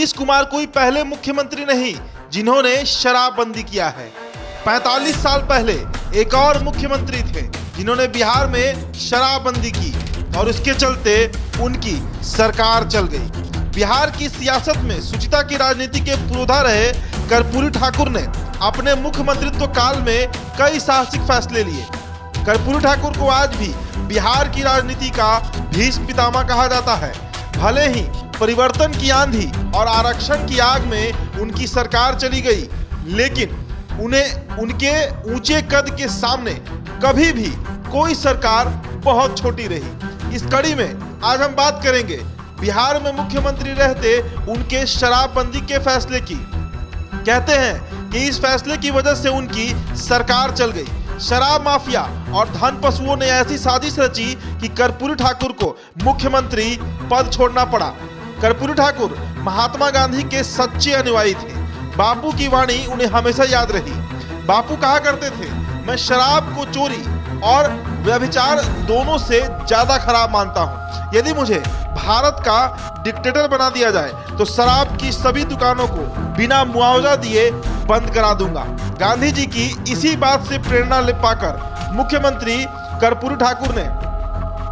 नीतीश कुमार कोई पहले मुख्यमंत्री नहीं जिन्होंने शराबबंदी किया है। 45 साल पहले एक और मुख्यमंत्री थे जिन्होंने बिहार में शराबबंदी की और इसके चलते उनकी सरकार चल गई। बिहार की सियासत में सुचिता की राजनीति के पुरोधा रहे कर्पूरी ठाकुर ने अपने मुख्यमंत्रित्व काल में कई साहसिक फैसले लिए। कर्पूरी ठाकुर को आज भी बिहार की राजनीति का भीष्म पितामह कहा जाता है। भले ही परिवर्तन की आंधी और आरक्षण की आग में उनकी सरकार चली गई, लेकिन उन्हें उनके ऊंचे कद के सामने कभी भी कोई सरकार बहुत छोटी रही। इस कड़ी में आज हम बात करेंगे बिहार में मुख्यमंत्री रहते उनके शराबबंदी के फैसले की। कहते हैं कि इस फैसले की वजह से उनकी सरकार चल गई। शराब माफिया और धन पशुओं ने ऐसी साजिश रची कि कर्पूरी ठाकुर को मुख्यमंत्री पद छोड़ना पड़ा। कर्पूरी ठाकुर महात्मा गांधी के सच्चे अनुयायी थे। बापू की वाणी उन्हें हमेशा याद रही। बापू कहा करते थे, मैं शराब को चोरी और व्यभिचार दोनों से ज्यादा खराब मानता हूं। यदि मुझे भारत का डिक्टेटर बना दिया जाए तो शराब की सभी दुकानों को बिना मुआवजा दिए बंद करा दूंगा। गांधी जी की इसी बात से प्रेरणा ले पाकर मुख्यमंत्री कर्पूरी ठाकुर ने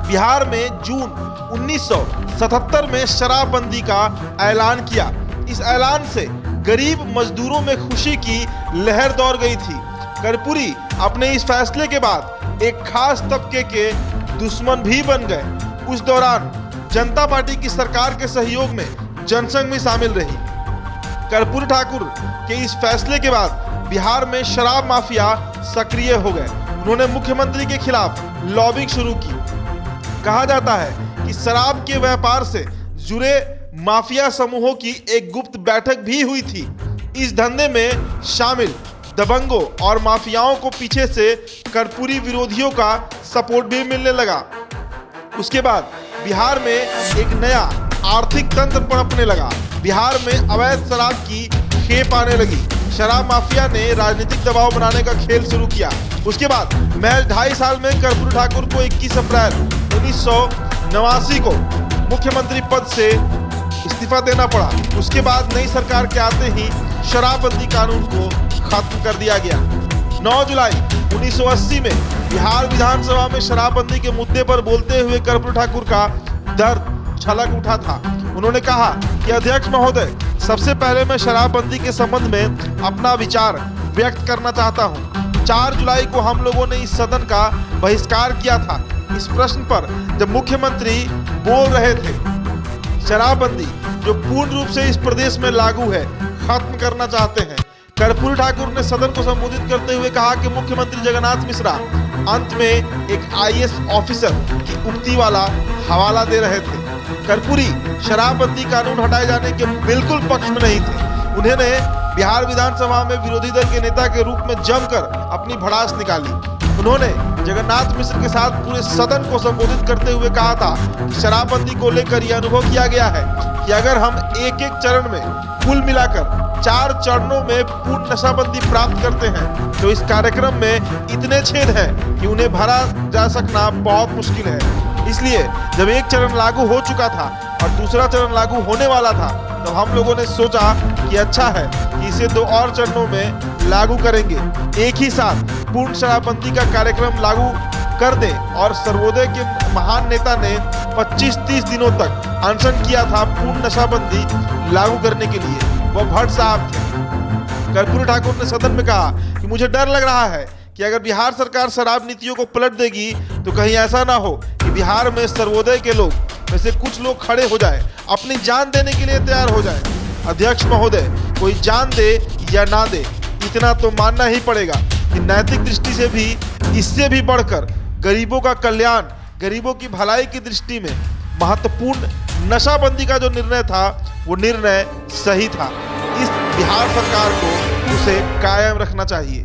बिहार में जून 1977 में शराबबंदी का ऐलान किया। इस ऐलान से गरीब मजदूरों में खुशी की लहर दौड़ गई थी। कर्पूरी अपने इस फैसले के बाद एक खास तबके के दुश्मन भी बन गए। उस दौरान जनता पार्टी की सरकार के सहयोग में जनसंघ में शामिल रही। कर्पूरी ठाकुर के इस फैसले के बाद बिहार में शराब माफिया सक्रिय हो गए। उन्होंने मुख्यमंत्री के खिलाफ लॉबिंग शुरू की। कहा जाता है कि शराब के व्यापार से जुड़े माफिया समूहों की एक गुप्त बैठक भी हुई थी। इस धंधे में शामिल दबंगों और माफियाओं को पीछे से कर्पूरी विरोधियों का सपोर्ट भी मिलने लगा। उसके बाद बिहार में एक नया आर्थिक तंत्र पनपने लगा। बिहार में अवैध शराब की खेप आने लगी। शराब माफिया ने राजनीतिक दबाव बनाने का खेल शुरू किया। उसके बाद महज 2.5 साल में कर्पूरी ठाकुर को 21 अप्रैल 1989 को मुख्यमंत्री पद से इस्तीफा देना पड़ा। उसके बाद नई सरकार के आते ही शराबबंदी कानून को खत्म कर दिया गया। 9 जुलाई 1980 में बिहार विधानसभा में शराबबंदी के मुद्दे पर बोलते हुए कर्पूरी ठाकुर का दर्द छलक उठा था। उन्होंने कहा कि अध्यक्ष महोदय, सबसे पहले मैं शराबबंदी के संबंध में अपना विचार व्यक्त करना चाहता हूं। 4 जुलाई को हम लोगों ने इस सदन का बहिष्कार किया था। इस प्रश्न पर जब मुख्यमंत्री बोल रहे थे, शराबबंदी जो पूर्ण रूप से इस प्रदेश में लागू है, खत्म करना चाहते हैं। कर्पूरी ठाकुर ने सदन को संबोधित करते हुए कहा कि मुख्यमंत्री जगन्नाथ मिश्रा अंत में एक IAS ऑफिसर की उक्ति वाला हवाला दे रहे थे। कर्पूरी शराबबंदी कानून हटाए जाने के बिल्कुल पक्ष में नहीं थे। उन्होंने बिहार विधानसभा में विरोधी दल के नेता के रूप में जमकर अपनी भड़ास निकाली। उन्होंने जगन्नाथ मिश्र के साथ पूरे सदन को संबोधित करते हुए कहा था कि शराबबंदी को लेकर यह अनुभव किया गया है कि अगर हम एक एक चरण में कुल मिलाकर 4 चरणों में पूर्ण नशाबंदी प्राप्त करते हैं तो इस कार्यक्रम में इतने छेद हैं कि उन्हें भरा जा सकना बहुत मुश्किल है। इसलिए जब एक चरण लागू हो चुका था और दूसरा चरण लागू होने वाला था, तो हम लोगों ने सोचा कि अच्छा है कि इसे 2 और चरणों में लागू करेंगे। एक ही साथ पूर्ण शराबबंदी का कार्यक्रम लागू कर दें। और सर्वोदय के महान नेता ने 25-30 दिनों तक अनशन किया था पूर्ण नशाबंदी लागू करने के लिए। वह भट्ट साहब थे। कर्पूरी ठाकुर ने सदन में कहा कि मुझे डर लग रहा है कि अगर बिहार सरकार शराब नीतियों को पलट देगी तो कहीं ऐसा ना हो कि बिहार में सर्वोदय के लोग में से कुछ लोग खड़े हो जाए, अपनी जान देने के लिए तैयार हो जाए। अध्यक्ष महोदय, कोई जान दे या ना दे, इतना तो मानना ही पड़ेगा कि नैतिक दृष्टि से भी, इससे भी बढ़कर गरीबों का कल्याण, गरीबों की भलाई की दृष्टि में महत्वपूर्ण नशाबंदी का जो निर्णय था वो निर्णय सही था। इस बिहार सरकार को उसे कायम रखना चाहिए।